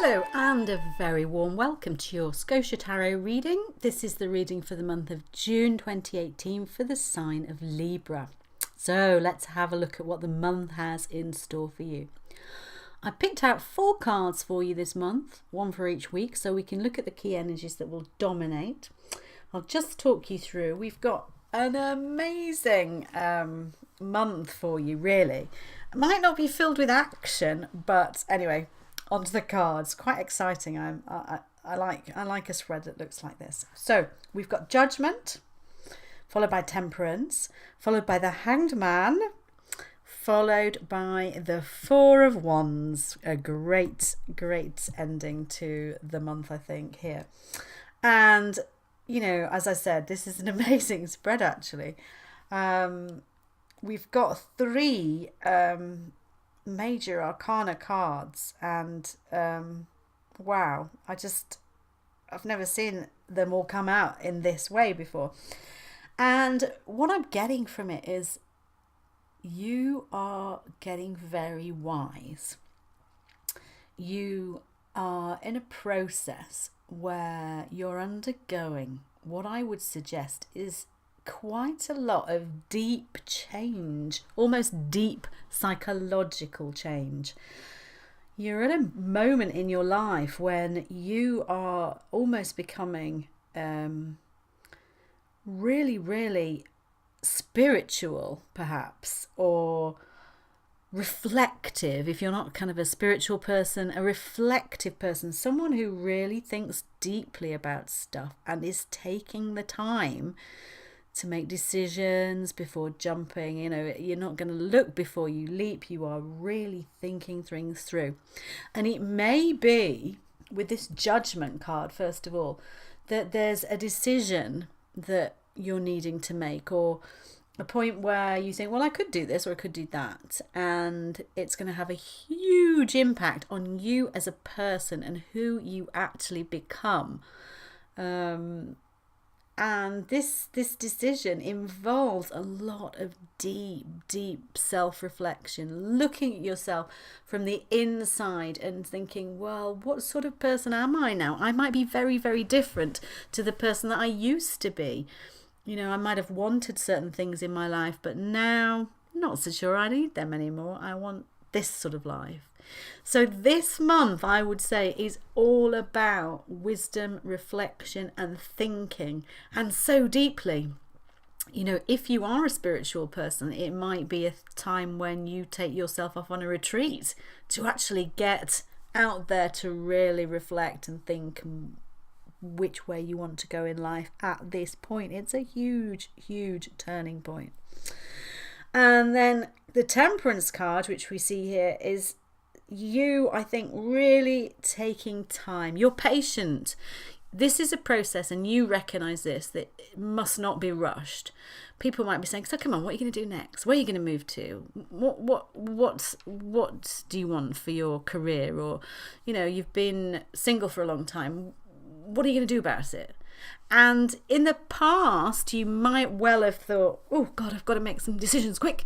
Hello and a very warm welcome to your Scotia Tarot reading. This is the reading for the month of June 2018 for the sign of Libra. So let's have a look at what the month has in store for you. I picked out 4 cards for you this month, one for each week, so we can look at the key energies that will dominate. I'll just talk you through. We've got an amazing month for you, really. It might not be filled with action, but anyway, onto the cards. Quite exciting. I like a spread that looks like this. So we've got Judgment, followed by Temperance, followed by the Hanged Man, followed by the Four of Wands. A great ending to the month, I think, here. And you know, as I said, this is an amazing spread actually. We've got 3 major arcana cards, and wow, I've never seen them all come out in this way before. And what I'm getting from it is you are getting very wise. You are in a process where you're undergoing what I would suggest is quite a lot of deep change, almost deep psychological change. You're at a moment in your life when you are almost becoming really spiritual, perhaps, or reflective. If you're not kind of a spiritual person, a reflective person, someone who really thinks deeply about stuff and is taking the time to make decisions before jumping. You know, you're not going to look before you leap. You are really thinking things through. And it may be, with this Judgment card, first of all, that there's a decision that you're needing to make, or a point where you think, well, I could do this or I could do that, and it's going to have a huge impact on you as a person and who you actually become. And this decision involves a lot of deep self-reflection, looking at yourself from the inside and thinking, well, what sort of person am I now? I might be very different to the person that I used to be. You know, I might have wanted certain things in my life, but now I'm not so sure I need them anymore. I want this sort of life. So this month, I would say, is all about wisdom, reflection and thinking, and so deeply. You know, if you are a spiritual person, it might be a time when you take yourself off on a retreat to actually get out there to really reflect and think which way you want to go in life at this point. It's a huge turning point. And then the Temperance card, which we see here, is you, I think, really taking time. You're patient. This is a process, and you recognize this, that it must not be rushed. People might be saying, so come on, what are you going to do next? Where are you going to move to? What do you want for your career? Or, you know, you've been single for a long time. What are you going to do about it? And in the past, you might well have thought, oh God, I've got to make some decisions quick.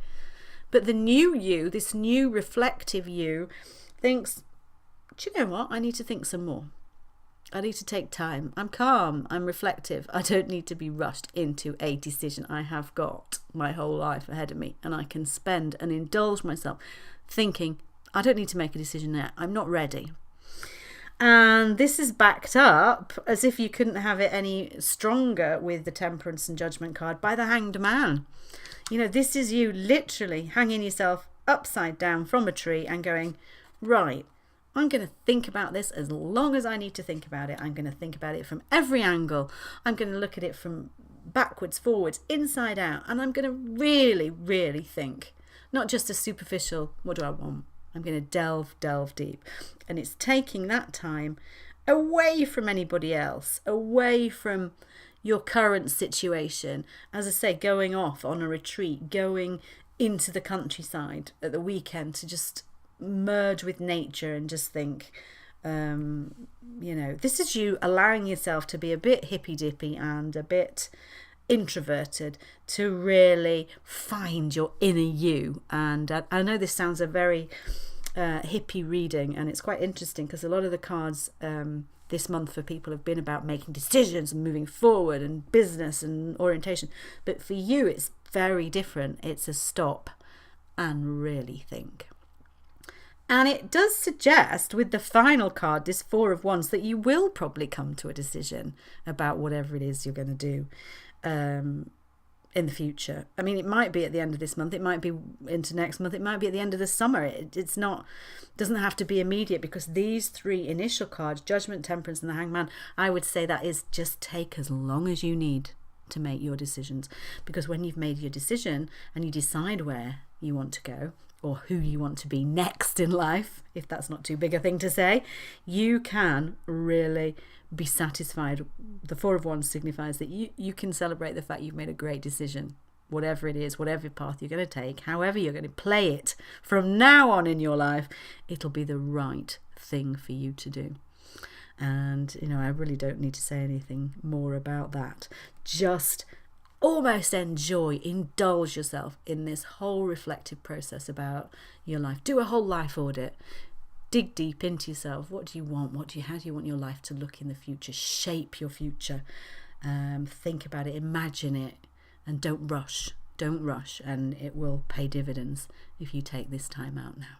But the new you, this new reflective you, thinks, do you know what? I need to think some more. I need to take time. I'm calm. I'm reflective. I don't need to be rushed into a decision. I have got my whole life ahead of me, and I can spend and indulge myself thinking, I don't need to make a decision yet. I'm not ready. And this is backed up, as if you couldn't have it any stronger, with the Temperance and Judgment card, by the Hanged Man. You know, this is you literally hanging yourself upside down from a tree and going, right, I'm going to think about this as long as I need to think about it. I'm going to think about it from every angle. I'm going to look at it from backwards, forwards, inside out. And I'm going to really think, not just a superficial, what do I want? I'm going to delve deep. And it's taking that time away from anybody else, away from your current situation. As I say, going off on a retreat, going into the countryside at the weekend to just merge with nature and just think, you know, this is you allowing yourself to be a bit hippy dippy and a bit introverted to really find your inner you. And I know this sounds a very hippie reading, and it's quite interesting because a lot of the cards this month for people have been about making decisions and moving forward and business and orientation. But for you, it's very different. It's a stop and really think. And it does suggest with the final card, this Four of Wands, that you will probably come to a decision about whatever it is you're going to do in the future. I mean, it might be at the end of this month, it might be into next month, it might be at the end of the summer. It's not, doesn't have to be immediate, because these three initial cards, Judgment, Temperance and the Hangman, I would say that is just take as long as you need to make your decisions. Because when you've made your decision and you decide where you want to go or who you want to be next in life, if that's not too big a thing to say, you can really be satisfied. The Four of Wands signifies that you can celebrate the fact you've made a great decision, whatever it is, whatever path you're going to take, however you're going to play it from now on in your life, it'll be the right thing for you to do. And I really don't need to say anything more about that. Just almost enjoy, indulge yourself in this whole reflective process about your life. Do a whole life audit. Dig deep into yourself. What do you want? How do you want your life to look in the future? Shape your future. Think about it, imagine it, and don't rush. Don't rush, and it will pay dividends if you take this time out now.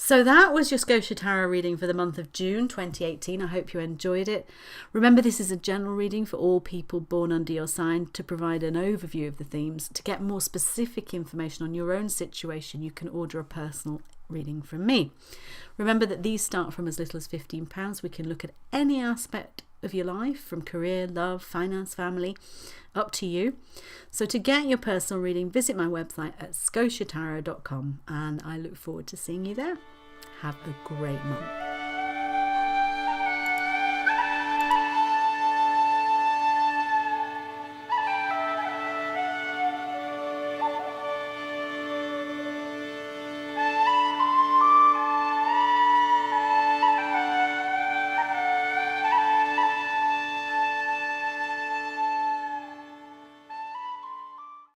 So that was your Scotia Tarot reading for the month of June 2018. I hope you enjoyed it. Remember, this is a general reading for all people born under your sign. To provide an overview of the themes, to get more specific information on your own situation, you can order a personal reading from me. Remember that these start from as little as £15. We can look at any aspect of your life, from career, love, finance, family, up to you. So to get your personal reading, visit my website at scotiatarot.com, and I look forward to seeing you there. Have a great month.